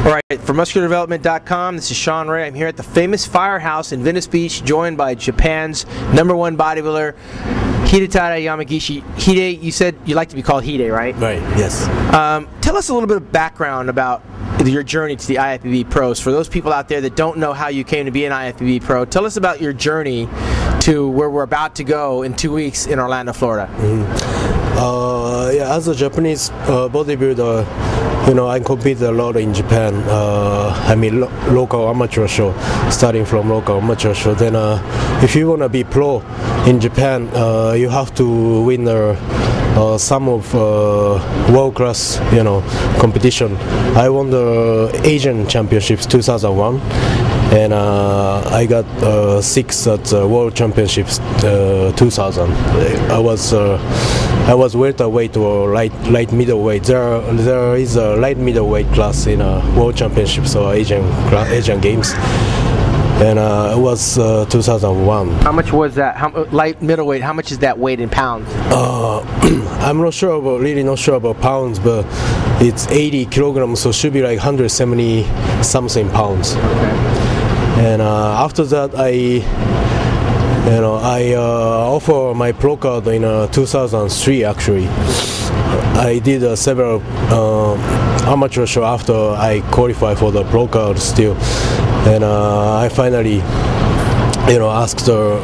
All right, for musculardevelopment.com, this is Shawn Ray. I'm here at the famous FireHouse in Venice Beach, joined by Japan's #1 bodybuilder, Hidetada Yamagishi. Hide, you said you like to be called Hide, right? Right, yes. Tell us a little bit of background about your journey to the IFBB Pros. For those people out there that don't know how you came to be an IFBB Pro, tell us about your journey to where we're about to go in 2 weeks in Orlando, Florida. Yeah, as a Japanese bodybuilder, I competed a lot in Japan. Local amateur show, starting from local amateur show. Then, if you want to be pro in Japan, you have to win some of world-class, competition. I won the Asian Championships 2001. And I got 6 at World Championships 2000. I was welterweight or light middleweight. There is a light middleweight class in World Championships or Asian Games, and it was 2001. How much was that? Light middleweight? How much is that weight in pounds? I'm really not sure about pounds, but it's 80 kilograms, so it should be like 170 something pounds. Okay. And after that, I offer my pro card in 2003. Actually, I did several amateur show after I qualified for the pro card still, and I finally, asked the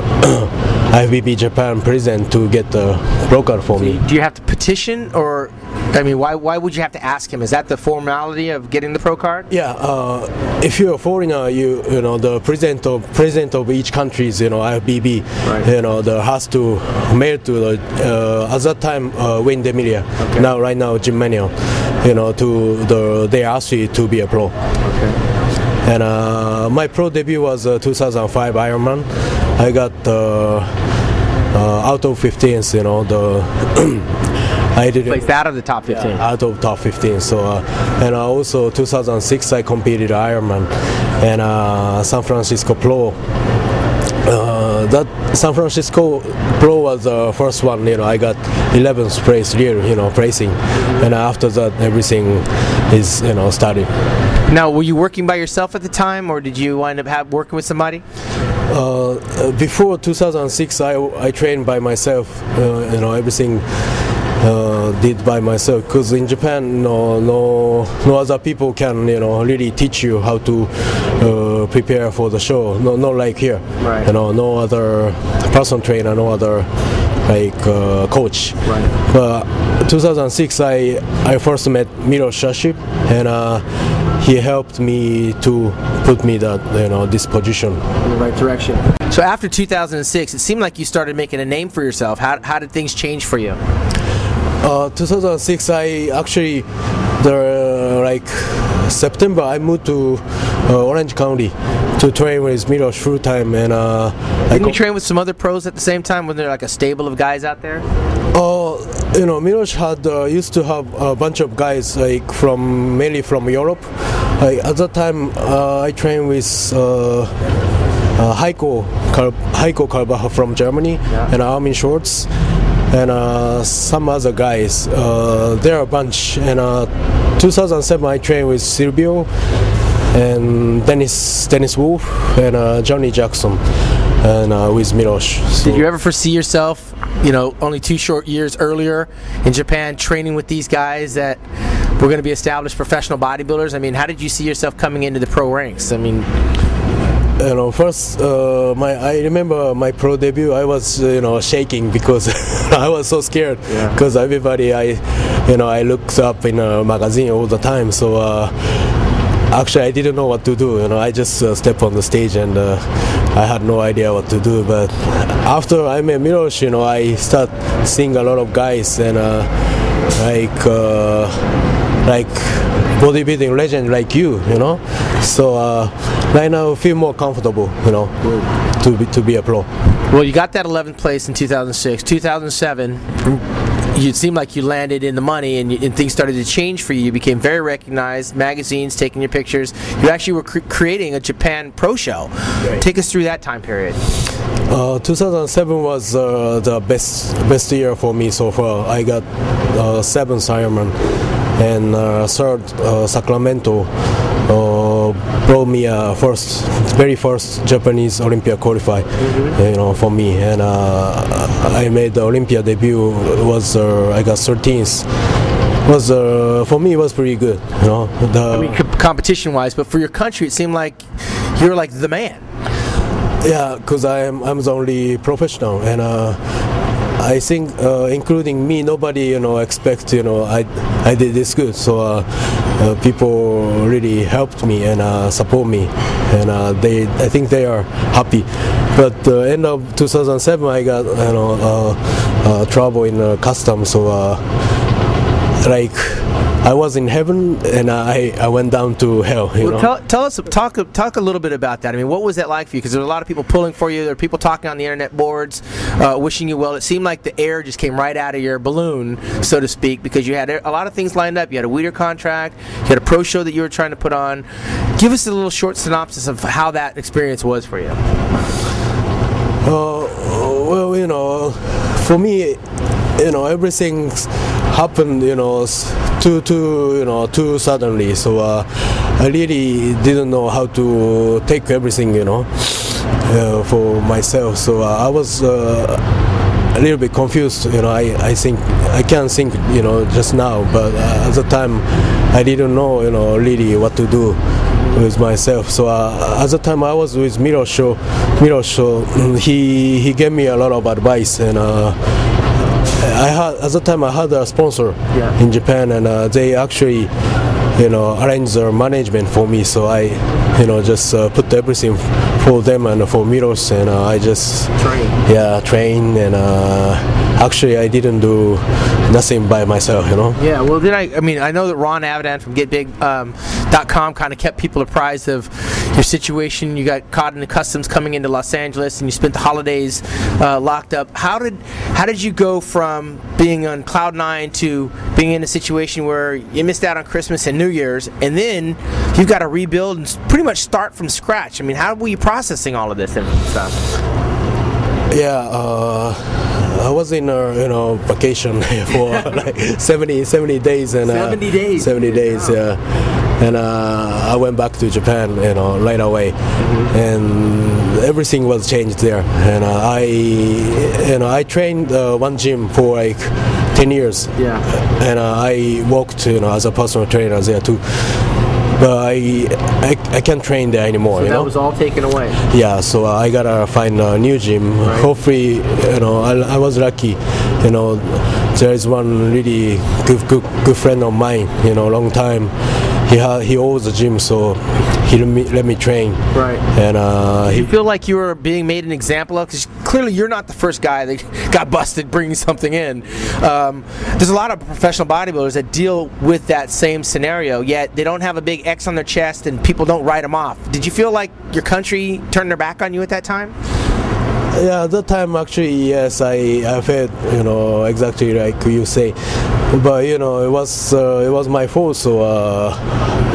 IFBB Japan president to get the pro card for me. Do you have to petition, or why would you have to ask him? Is that the formality of getting the pro card? Yeah, if you're a foreigner, the president of each country's, IFBB, right. There has to mail to the at that time Wayne D'Emilia. Okay. Right now Jim Manuel, they asked me to be a pro. Okay. And my pro debut was 2005 Ironman. I got out of 15s, I did placed out of the top 15. Yeah, out of top 15. So, and also 2006 I competed Ironman, and San Francisco Pro. That San Francisco Pro was the first one. I got 11th place here, placing, and after that everything is started. Now, were you working by yourself at the time, or did you wind up working with somebody? Before 2006, I trained by myself. Everything did by myself, because in Japan, no other people can really teach you how to prepare for the show. Not like here. Right. No other personal trainer, no other coach. Right. But 2006, I first met Miro Shashib, and he helped me to put me this position in the right direction. So after 2006, it seemed like you started making a name for yourself. How did things change for you? 2006, I actually, September, I moved to Orange County to train with Mirosh full time, and didn't you train with some other pros at the same time? Was there like a stable of guys out there? Mirosh used to have a bunch of guys mainly from Europe. At that time, I trained with Heiko Kalbacher from Germany, yeah. And Armin Schwartz, and some other guys. There are a bunch. And 2007, I trained with Silvio and Dennis Wolf and Johnny Jackson, and with Mirosh. Did you ever foresee yourself, only 2 short years earlier in Japan, training with these guys that were going to be established professional bodybuilders? How did you see yourself coming into the pro ranks? First, I remember my pro debut. I was, shaking because I was so scared. Because everybody I looked up in a magazine all the time. So actually, I didn't know what to do. I just stepped on the stage and I had no idea what to do. But after I met Mirosh, I start seeing a lot of guys and like bodybuilding legend like you. So right now I feel more comfortable, to be a pro. Well, you got that 11th place in 2006. 2007, it seemed like you landed in the money, and things started to change for you. You became very recognized, magazines taking your pictures. You actually were creating a Japan pro show. Right. Take us through that time period. 2007 was the best year for me so far. I got 7th Ironman. and third, Sacramento brought me very first Japanese Olympia qualify, for me, and I made the Olympia debut. Was I got 13th. Was for me it was pretty good, competition-wise, but for your country, it seemed like you were like the man. Yeah, because I'm the only professional, and I think including me, nobody expect I did this good. So people really helped me and support me, and I think they are happy. But end of 2007, I got trouble in customs, so like I was in heaven and I went down to hell. Well, talk a little bit about that. I mean, what was that like for you? Because there were a lot of people pulling for you. There were people talking on the internet boards, wishing you well. It seemed like the air just came right out of your balloon, so to speak, because you had a lot of things lined up. You had a whic contract. You had a pro show that you were trying to put on. Give us a little short synopsis of how that experience was for you. Well, for me, everything happened, too suddenly. So I really didn't know how to take everything, for myself. So I was a little bit confused. I think I can't think, just now. But at the time, I didn't know, really what to do with myself. So at the time I was with Mirosh, he gave me a lot of advice, and at the time I had a sponsor in Japan, and they actually arranged their management for me. So I just put everything for them and for Mirosh, and I just train, and actually I didn't do nothing by myself. Yeah, well, then I know that Ron Avidan from GetBig.com kind of kept people apprised of your situation. You got caught in the customs coming into Los Angeles, and you spent the holidays locked up. How did you go from being on cloud nine to being in a situation where you missed out on Christmas and New Year's, and then you've got to rebuild and pretty much start from scratch? I mean, how were you processing all of this and stuff? Yeah, I was in vacation for like 70 days, and 70 days. 70 days, yeah. And I went back to Japan, right away, and everything was changed there. And I trained one gym for like 10 years. Yeah. And I worked, as a personal trainer there too. But I can't train there anymore. So that was all taken away. Yeah, so I gotta find a new gym. Right. Hopefully, I was lucky. There is one really good friend of mine. Long time. He owns a gym, so he let me train. Right. And you feel like you were being made an example of? Because clearly you're not the first guy that got busted bringing something in. There's a lot of professional bodybuilders that deal with that same scenario, yet they don't have a big X on their chest and people don't write them off. Did you feel like your country turned their back on you at that time? Yeah, at that time actually, yes, I felt exactly like you say, but it was my fault. So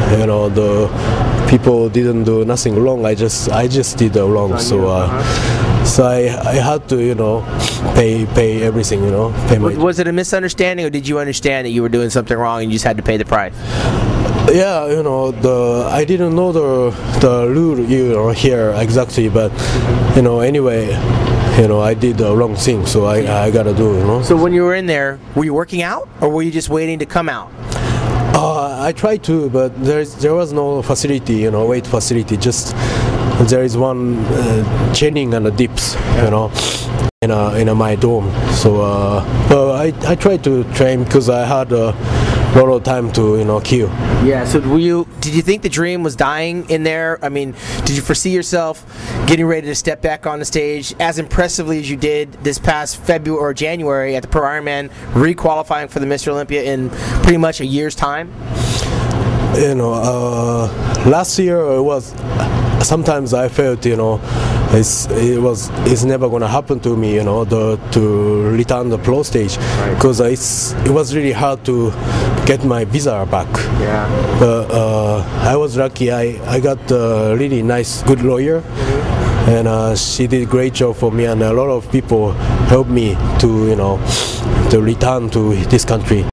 the people didn't do nothing wrong. I just did wrong. So I had to pay everything. Pay my. Was it a misunderstanding, or did you understand that you were doing something wrong and you just had to pay the price? Yeah, I didn't know the rule here exactly, but anyway, I did the wrong thing, so I gotta do. So when you were in there, were you working out, or were you just waiting to come out? I tried to, but there was no facility, weight facility. Just there is one chaining and the dips, in my dorm. So, but I tried to train because I had a lot of time to kill. Yeah. So did you think the dream was dying in there? I mean, did you foresee yourself getting ready to step back on the stage as impressively as you did this past February or January at the Pro Ironman, re-qualifying for the Mr. Olympia in pretty much a year's time? Last year it was. Sometimes I felt, it's never gonna happen to me, to return the pro stage, because it was really hard to get my visa back. Yeah. But I was lucky. I got a really nice, good lawyer, and she did a great job for me, and a lot of people helped me to return to this country.